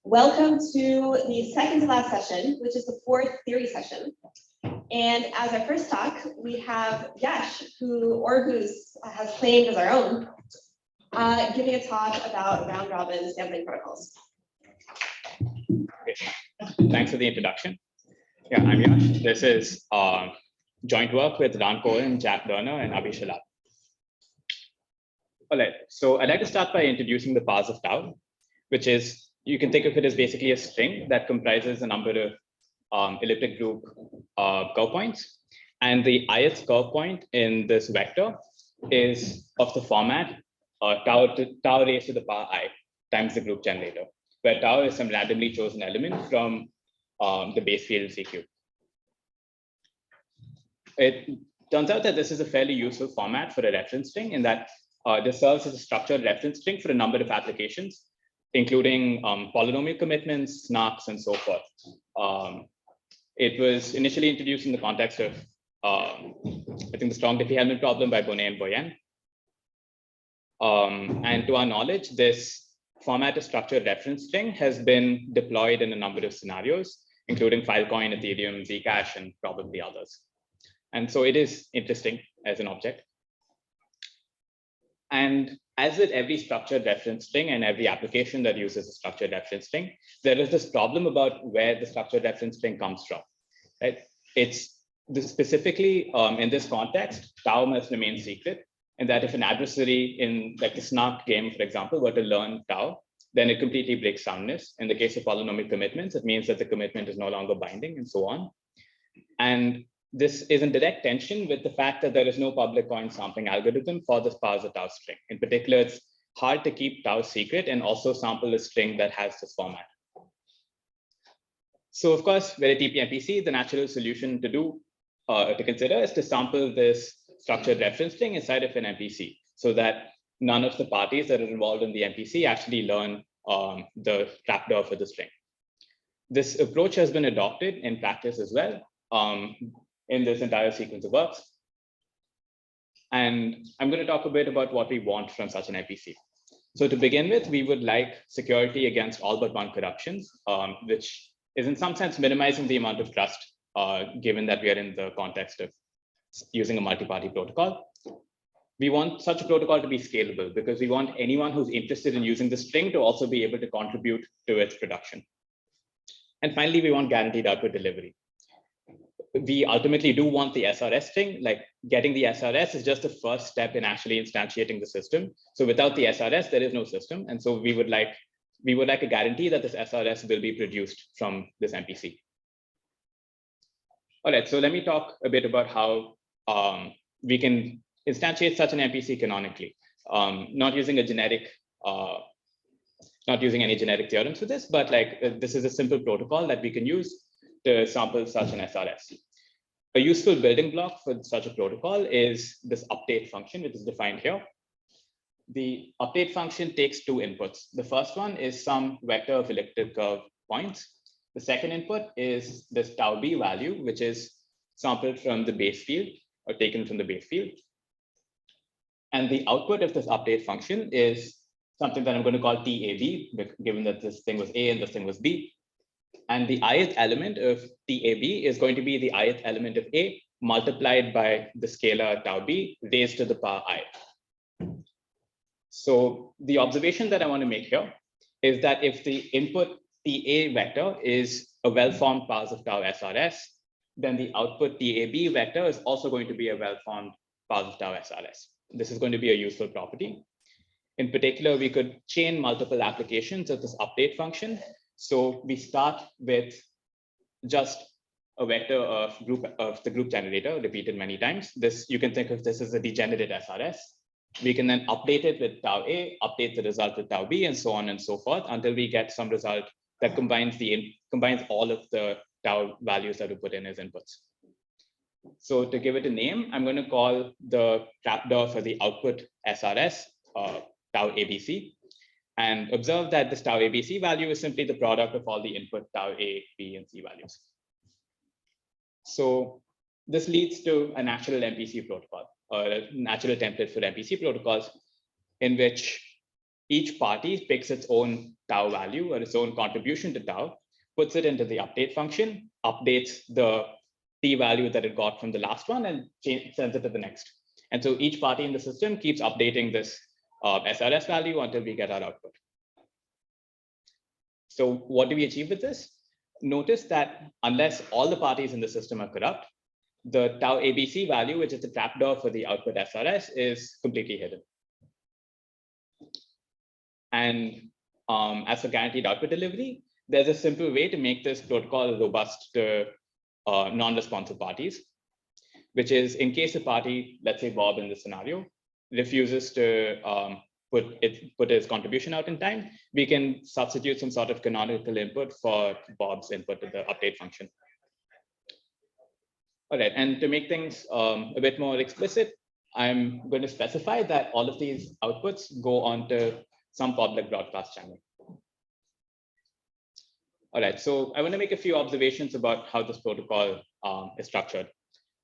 Welcome to the second to last session, which is the fourth theory session. And as our first talk, we have Yash, who's has claimed as our own, giving a talk about round robin sampling protocols. Okay. Thanks for the introduction. Yeah, I'm Yash. This is joint work with Ran Cohen, Jack Durner, and Abhi Shalab. All right, so I'd like to start by introducing the parse of tau, which is, you can think of it as basically a string that comprises a number of elliptic group curve points. And the ith curve point in this vector is of the format tau raised to the power I times the group generator, where tau is some randomly chosen element from the base field CQ. It turns out that this is a fairly useful format for a reference string in that this serves as a structured reference string for a number of applications, including polynomial commitments, snarks, and so forth. It was initially introduced in the context of, I think, the strong Diffie-Hellman problem by Bonnet and Boyen. And to our knowledge, this format of structured reference string has been deployed in a number of scenarios, including Filecoin, Ethereum, Zcash, and probably others. And so it is interesting as an object. And as with every structured reference string and every application that uses a structured reference string, there is this problem about where the structured reference string comes from. Right? It's specifically in this context, tau must remain secret, and that if an adversary in like the snark game, for example, were to learn tau, then it completely breaks soundness. In the case of polynomial commitments, it means that the commitment is no longer binding and so on. And this is in direct tension with the fact that there is no public coin sampling algorithm for this parse of tau string. In particular, it's hard to keep tau secret and also sample a string that has this format. So of course, with a TPMPC, the natural solution to consider is to sample this structured reference string inside of an MPC so that none of the parties that are involved in the MPC actually learn the trapdoor for the string. This approach has been adopted in practice as well. In this entire sequence of works. And I'm going to talk a bit about what we want from such an MPC. So to begin with, we would like security against all but one corruptions, which is in some sense minimizing the amount of trust, given that we are in the context of using a multi-party protocol. We want such a protocol to be scalable because we want anyone who's interested in using the string to also be able to contribute to its production. And finally, we want guaranteed output delivery. We ultimately do want the SRS string. Like getting the SRS is just the first step in actually instantiating the system. So without the SRS, there is no system. And so we would like a guarantee that this SRS will be produced from this MPC. All right, so let me talk a bit about how we can instantiate such an MPC canonically, not using any genetic theorems for this, but like this is a simple protocol that we can use to sample such an SRS. A useful building block for such a protocol is this update function, which is defined here. The update function takes two inputs. The first one is some vector of elliptic curve points. The second input is this tau b value, which is sampled from the base field or taken from the base field. And the output of this update function is something that I'm going to call TAB, given that this thing was A and this thing was B. And the ith element of TAB is going to be the ith element of A multiplied by the scalar tau B raised to the power I. So the observation that I want to make here is that if the input TA vector is a well-formed parse of tau SRS, then the output TAB vector is also going to be a well-formed parse of tau SRS. This is going to be a useful property. In particular, we could chain multiple applications of this update function. So we start with just a vector of the group generator repeated many times. This, you can think of this as a degenerate SRS. We can then update it with tau A, update the result with tau B, and so on and so forth until we get some result that combines all of the tau values that we put in as inputs. So to give it a name, I'm going to call the trapdoor for the output SRS tau ABC. And observe that this tau ABC value is simply the product of all the input tau A, B, and C values. So this leads to a natural MPC protocol, or a natural template for MPC protocols, in which each party picks its own tau value or its own contribution to tau, puts it into the update function, updates the t value that it got from the last one, and sends it to the next. And so each party in the system keeps updating this SRS value until we get our output. So what do we achieve with this? Notice that unless all the parties in the system are corrupt, the tau ABC value, which is the trapdoor for the output SRS, is completely hidden. And as for guaranteed output delivery, there's a simple way to make this protocol robust to non-responsive parties, which is in case a party, let's say Bob in this scenario, refuses to put his contribution out in time, we can substitute some sort of canonical input for Bob's input to the update function. All right, and to make things a bit more explicit, I'm going to specify that all of these outputs go onto some public broadcast channel. All right, so I want to make a few observations about how this protocol is structured.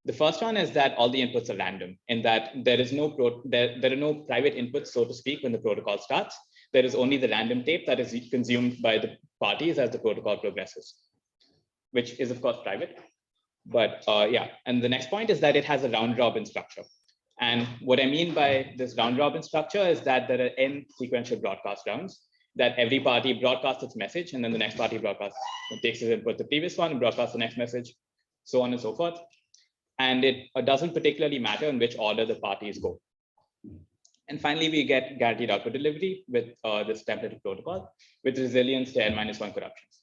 The first one is that all the inputs are random, in that there is no there are no private inputs, so to speak, when the protocol starts. There is only the random tape that is consumed by the parties as the protocol progresses, which is of course private. But yeah, and the next point is that it has a round robin structure. And what I mean by this round robin structure is that there are n sequential broadcast rounds, that every party broadcasts its message, and then the next party broadcasts, takes its input the previous one, and broadcasts the next message, so on and so forth. And it doesn't particularly matter in which order the parties go. And finally, we get guaranteed output delivery with this templated protocol with resilience to n-1 corruptions.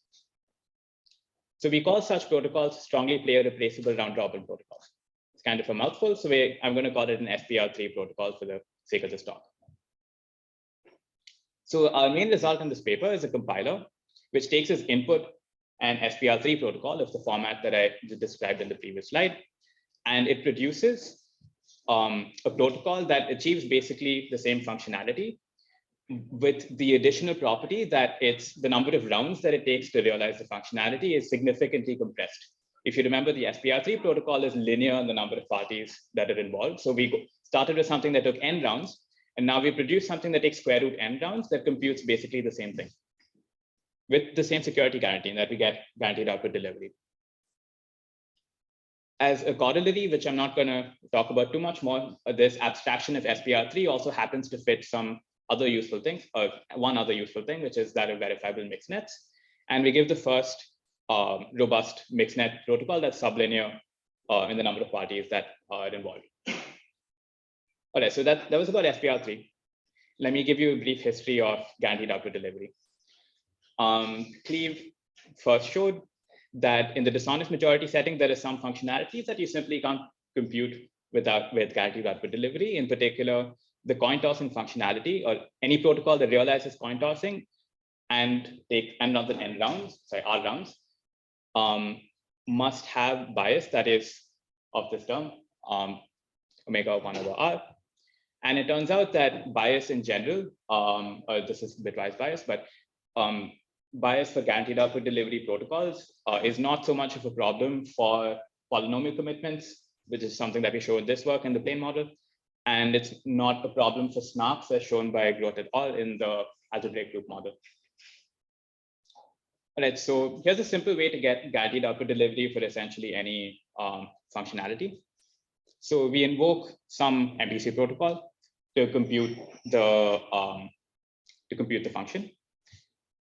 So we call such protocols strongly player replaceable round robin protocols. It's kind of a mouthful, so I'm going to call it an SPR3 protocol for the sake of this talk. So our main result in this paper is a compiler, which takes as input an SPR3 protocol of the format that I described in the previous slide. And it produces a protocol that achieves basically the same functionality with the additional property that it's the number of rounds that it takes to realize the functionality is significantly compressed. If you remember, the SPR3 protocol is linear in the number of parties that are involved. So we started with something that took n rounds, and now we produce something that takes square root n rounds that computes basically the same thing with the same security guarantee that we get guaranteed output delivery. As a corollary, which I'm not going to talk about too much more, this abstraction of SPR3 also happens to fit some other useful things, or one other useful thing, which is that of verifiable mixed nets. And we give the first robust mixed net protocol that's sublinear in the number of parties that are involved. All right, so that was about SPR3. Let me give you a brief history of guaranteed output delivery. Cleve first showed that in the dishonest majority setting, there is some functionalities that you simply can't compute with guaranteed output delivery. In particular, the coin tossing functionality, or any protocol that realizes coin tossing and not the n rounds, sorry, r rounds, must have bias that is of this term, omega 1 over r. And it turns out that bias in general, this is bitwise bias, but bias for guaranteed output delivery protocols is not so much of a problem for polynomial commitments, which is something that we show in this work in the plane model. And it's not a problem for snarks as shown by Groth et al. In the algebraic group model. All right, so here's a simple way to get guaranteed output delivery for essentially any functionality. So we invoke some MPC protocol to compute the function.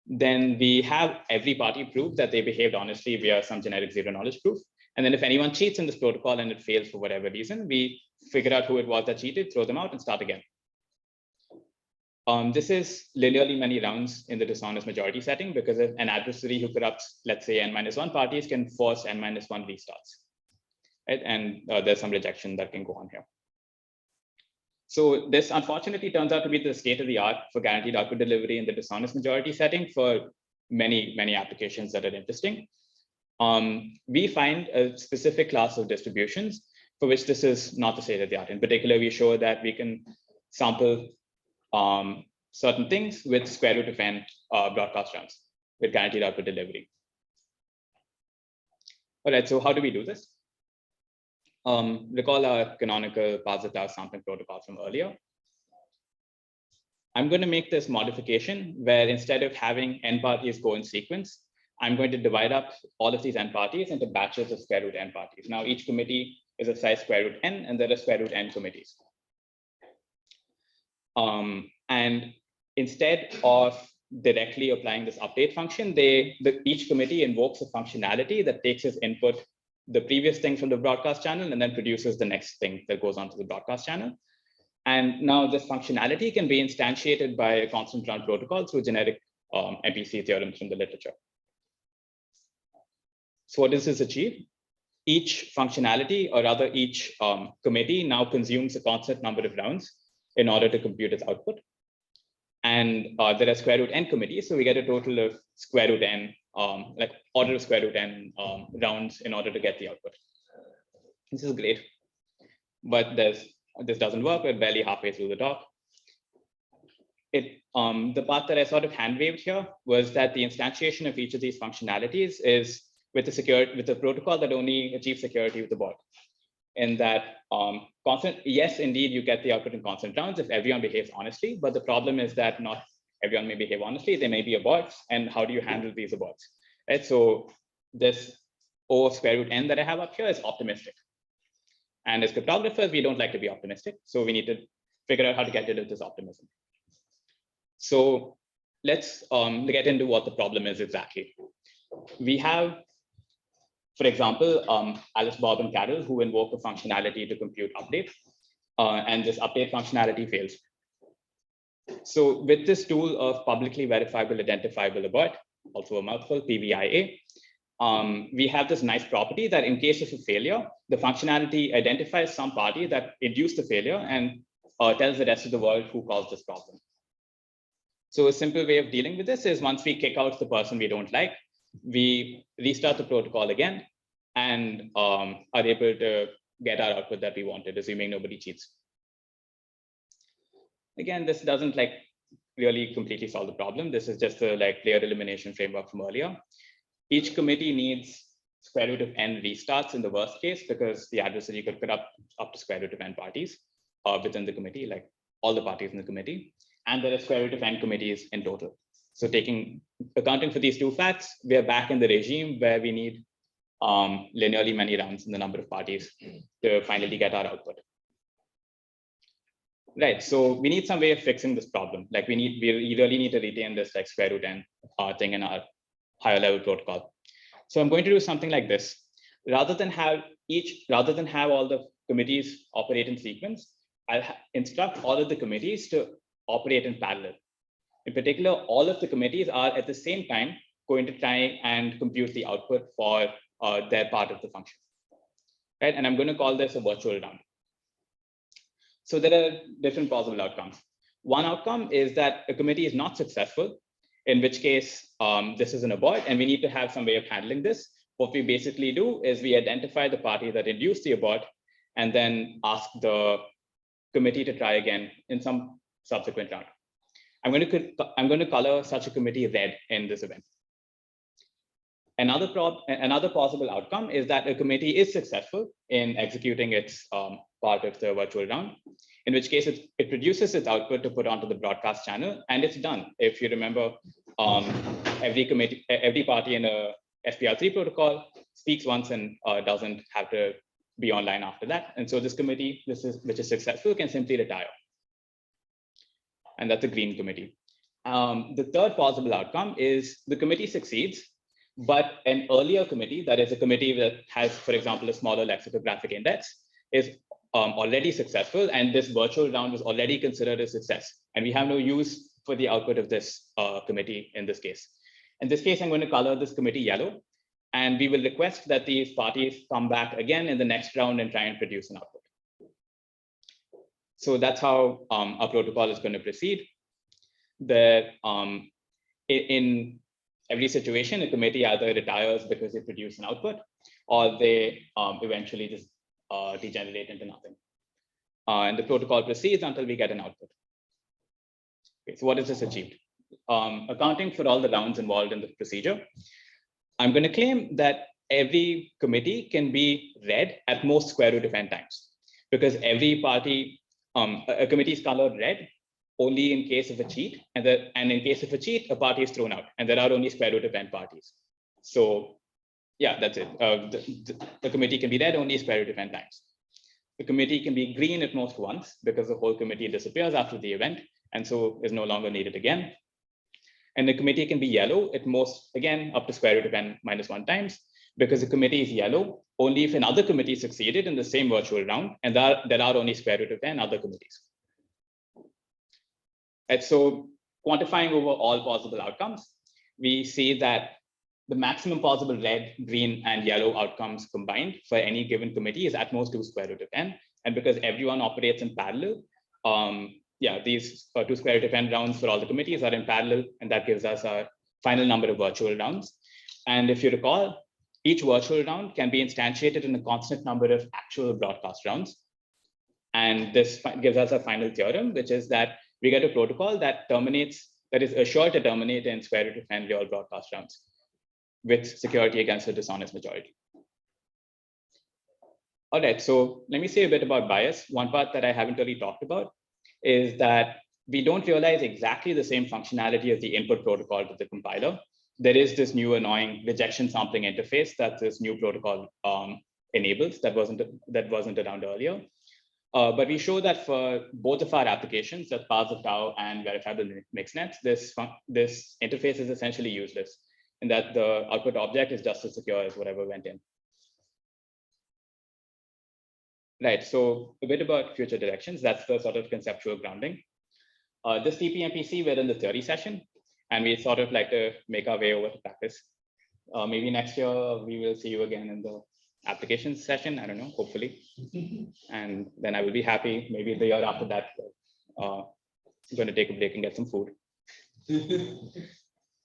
Then we have every party prove that they behaved honestly via some generic zero knowledge proof. And then if anyone cheats in this protocol and it fails for whatever reason, we figure out who it was that cheated, throw them out, and start again. This is linearly many rounds in the dishonest majority setting, because an adversary who corrupts, let's say, n-1 parties can force n-1 restarts. Right? And there's some rejection that can go on here. So this unfortunately turns out to be the state of the art for guaranteed output delivery in the dishonest majority setting for many, many applications that are interesting. We find a specific class of distributions for which this is not the state of the art. In particular, we show that we can sample certain things with square root of n broadcast rounds with guaranteed output delivery. All right, so how do we do this? Recall our canonical parser tau sampling protocol from earlier. I'm going to make this modification where instead of having n parties go in sequence, I'm going to divide up all of these n parties into batches of square root n parties. Now, each committee is of size square root n, and there are square root n committees. And instead of directly applying this update function, each committee invokes a functionality that takes as input the previous thing from the broadcast channel and then produces the next thing that goes onto the broadcast channel. And now this functionality can be instantiated by a constant run protocol through generic MPC theorems from the literature. So what does this achieve? Each functionality, or rather each committee, now consumes a constant number of rounds in order to compute its output. And there are square root n committees, so we get a total of square root n, like order of square root n rounds in order to get the output. This is great, but this doesn't work. We're barely halfway through the talk. The part that I sort of hand waved here was that the instantiation of each of these functionalities is with a protocol that only achieves security with the bot. In that yes, indeed, you get the output in constant rounds if everyone behaves honestly, but the problem is that not everyone may behave honestly. There may be aborts, and how do you handle these aborts? Right. So this O square root n that I have up here is optimistic. And as cryptographers, we don't like to be optimistic. So we need to figure out how to get rid of this optimism. So let's get into what the problem is exactly. We have, for example, Alice, Bob, and Carol, who invoke a functionality to compute update, and this update functionality fails. So with this tool of publicly verifiable identifiable abort, also a mouthful, PVIA, we have this nice property that in case of a failure, the functionality identifies some party that induced the failure and tells the rest of the world who caused this problem. So a simple way of dealing with this is once we kick out the person we don't like, we restart the protocol again and are able to get our output that we wanted, assuming nobody cheats. Again, this doesn't really completely solve the problem. This is just a layer elimination framework from earlier. Each committee needs square root of n restarts in the worst case, because the adversary could put up to square root of n parties within the committee, like all the parties in the committee. And there are square root of n committees in total. So accounting for these two facts, we are back in the regime where we need linearly many rounds in the number of parties to finally get our output. Right, so we need some way of fixing this problem. We really need to retain this square root n thing in our higher level protocol. So I'm going to do something like this. Rather than have all the committees operate in sequence, I'll instruct all of the committees to operate in parallel. In particular, all of the committees are at the same time going to try and compute the output for their part of the function. Right, and I'm going to call this a virtual round. So there are different possible outcomes. One outcome is that a committee is not successful, in which case this is an abort, and we need to have some way of handling this. What we basically do is we identify the party that induced the abort and then ask the committee to try again in some subsequent round. I'm going to color such a committee red in this event. Another possible outcome is that a committee is successful in executing its part of the virtual round, in which case it produces its output to put onto the broadcast channel, and it's done. If you remember, every party in a SPR3 protocol speaks once and doesn't have to be online after that. And so this committee, which is successful, can simply retire. And that's a green committee. The third possible outcome is the committee succeeds, but an earlier committee, that is a committee that has, for example, a smaller lexicographic index, is already successful, and this virtual round was already considered a success. And we have no use for the output of this committee in this case. In this case, I'm going to color this committee yellow, and we will request that these parties come back again in the next round and try and produce an output. So that's how our protocol is going to proceed. In every situation, a committee either retires because they produce an output, or they eventually just degenerate into nothing. And the protocol proceeds until we get an output. Okay, so what is this achieved? Accounting for all the rounds involved in the procedure, I'm going to claim that every committee can be read at most square root of n times, because every party, a committee is colored red only in case of a cheat, and in case of a cheat, a party is thrown out, and there are only square root of n parties. So yeah, that's it. The committee can be red only square root of n times. The committee can be green at most once because the whole committee disappears after the event and so is no longer needed again. And the committee can be yellow at most, again, up to square root of n minus 1 times, because the committee is yellow only if another committee succeeded in the same virtual round, and there are only square root of n other committees. And so quantifying over all possible outcomes, we see that the maximum possible red, green, and yellow outcomes combined for any given committee is at most 2 square root of n. And because everyone operates in parallel, these 2 square root of n rounds for all the committees are in parallel, and that gives us our final number of virtual rounds. And if you recall, each virtual round can be instantiated in a constant number of actual broadcast rounds. And this gives us a final theorem, which is that we get a protocol that is assured to terminate in square root of n real broadcast rounds with security against a dishonest majority. All right, so let me say a bit about bias. One part that I haven't really talked about is that we don't realize exactly the same functionality as the input protocol to the compiler. There is this new annoying rejection sampling interface that this new protocol enables that wasn't around earlier. But we show that for both of our applications, that parse of tau and verifiable mixnets, this interface is essentially useless, and that the output object is just as secure as whatever went in. Right, so a bit about future directions. That's the sort of conceptual grounding. This TPMPC, we're in the theory session, and we sort of like to make our way over to practice. Maybe next year, we will see you again in the applications session, I don't know, hopefully. And then I will be happy. Maybe the year after that, I'm going to take a break and get some food.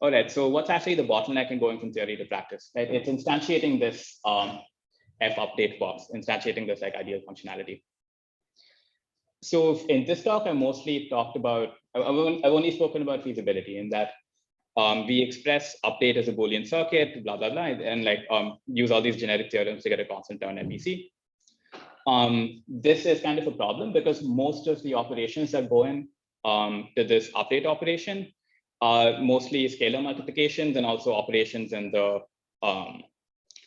All right, so what's actually the bottleneck in going from theory to practice? Right? It's instantiating this F update box, instantiating this like ideal functionality. So in this talk, I mostly talked about, I've only spoken about feasibility in that we express update as a Boolean circuit, blah, blah, blah, and like use all these generic theorems to get a constant term MPC. This is kind of a problem because most of the operations that go in to this update operation are mostly scalar multiplications and also operations in the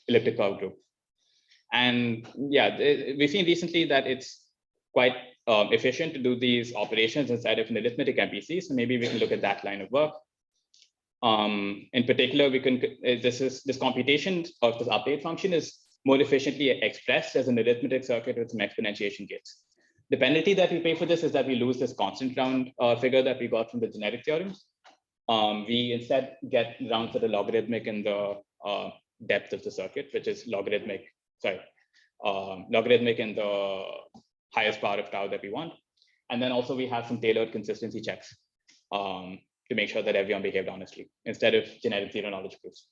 elliptic curve group. And yeah, we've seen recently that it's quite efficient to do these operations inside of an arithmetic MPC. So maybe we can look at that line of work. In particular, we can this computation of this update function is more efficiently expressed as an arithmetic circuit with some exponentiation gates. The penalty that we pay for this is that we lose this constant round figure that we got from the generic theorems. We instead get rounds that are logarithmic in the depth of the circuit, which is logarithmic in the highest power of tau that we want. And then also we have some tailored consistency checks to make sure that everyone behaved honestly instead of generic zero knowledge proofs.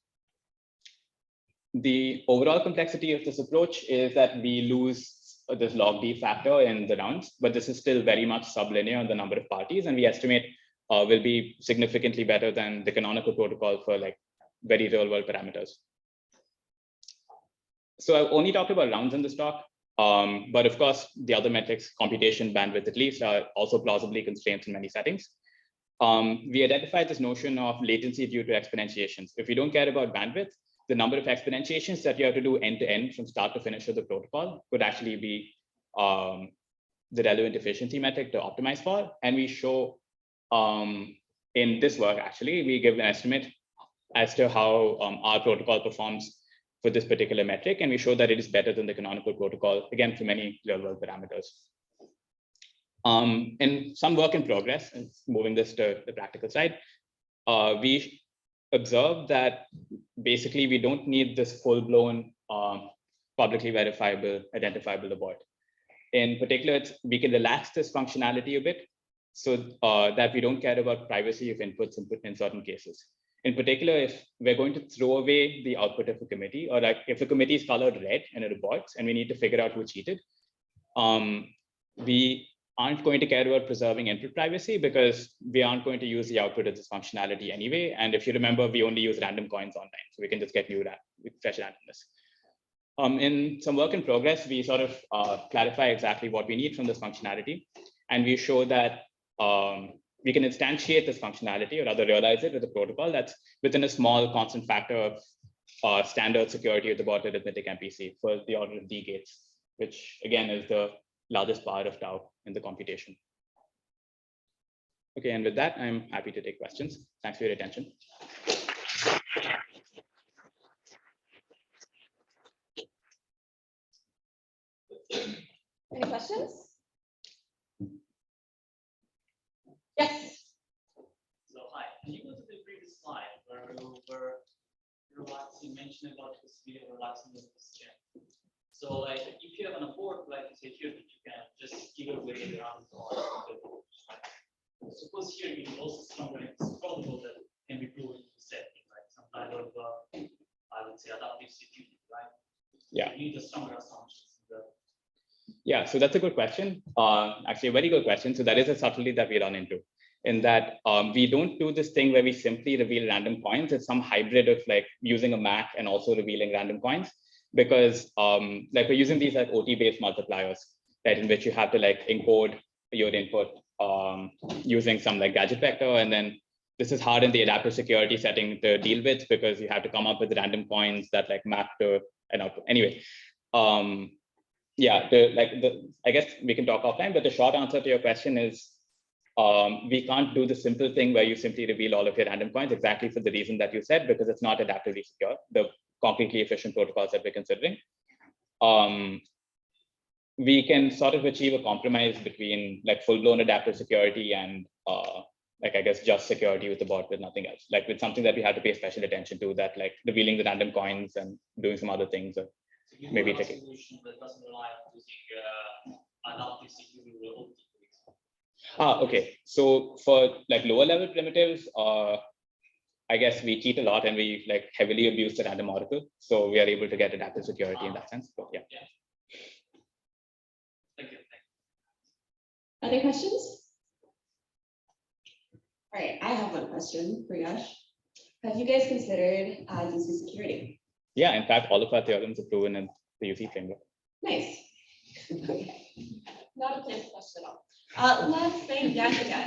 The overall complexity of this approach is that we lose this log D factor in the rounds, but this is still very much sublinear on the number of parties, and we estimate will be significantly better than the canonical protocol for like very real world parameters. So I've only talked about rounds in this talk, but of course, the other metrics, computation, bandwidth at least, are also plausibly constrained in many settings. We identified this notion of latency due to exponentiations. If we don't care about bandwidth, the number of exponentiations that you have to do end to end from start to finish of the protocol could actually be the relevant efficiency metric to optimize for. And we show in this work, actually, we give an estimate as to how our protocol performs for this particular metric. And we show that it is better than the canonical protocol, again, for many real world parameters. In some work in progress, and moving this to the practical side, we observed that basically we don't need this full-blown publicly verifiable, identifiable abort. In particular, we can relax this functionality a bit so that we don't care about privacy of inputs in certain cases. In particular, if we're going to throw away the output of a committee, or like if a committee is colored red and it aborts and we need to figure out who cheated, we aren't going to care about preserving input privacy because we aren't going to use the output of this functionality anyway. And if you remember, we only use random coins on time, so we can just get new fresh randomness. In some work in progress, we sort of clarify exactly what we need from this functionality. And we show that we can instantiate this functionality or rather realize it with a protocol that's within a small constant factor of standard security of the bot arithmetic MPC for the order of D gates, which again is the largest part of tau in the computation. Okay, and with that, I'm happy to take questions. Thanks for your attention. Any questions? Yes. So hi, can you go to the previous slide where you mentioned about the speed of relaxing of this chain? So like if you have an abort, like you say here, that you can just give away around the bar. Suppose here you also somewhere in this protocol that can be proven to set, right? Some kind of I would say adaptive security, right? Yeah. You need a stronger assumptions. Yeah, so that's a good question. Actually, a very good question. So that is a subtlety that we run into, in that we don't do this thing where we simply reveal random points. It's some hybrid of like using a MAC and also revealing random points, because like we're using these like OT-based multipliers, right, in which you have to like encode your input using some like gadget vector, and then this is hard in the adaptive security setting to deal with because you have to come up with random points that like map to an output. Anyway. Yeah, I guess we can talk offline, but the short answer to your question is we can't do the simple thing where you simply reveal all of your random points exactly for the reason that you said, because it's not adaptively secure, the concretely efficient protocols that we're considering. We can sort of achieve a compromise between like full-blown adaptive security and like, I guess, just security with the bot with nothing else, like with something that we have to pay special attention to, that like revealing the random coins and doing some other things. Maybe take it. Solution that doesn't rely on using adaptive security or OT. Okay. So for like lower level primitives, I guess we cheat a lot and we like heavily abuse the random oracle. So we are able to get adaptive security in that sense. But yeah. Thank you. Other questions? All right, I have one question for Yash. Have you guys considered DC security? Yeah, in fact, all of our theorems are proven in the UC framework. Nice. Okay. Not a planned question at all. Let's thank Yash again.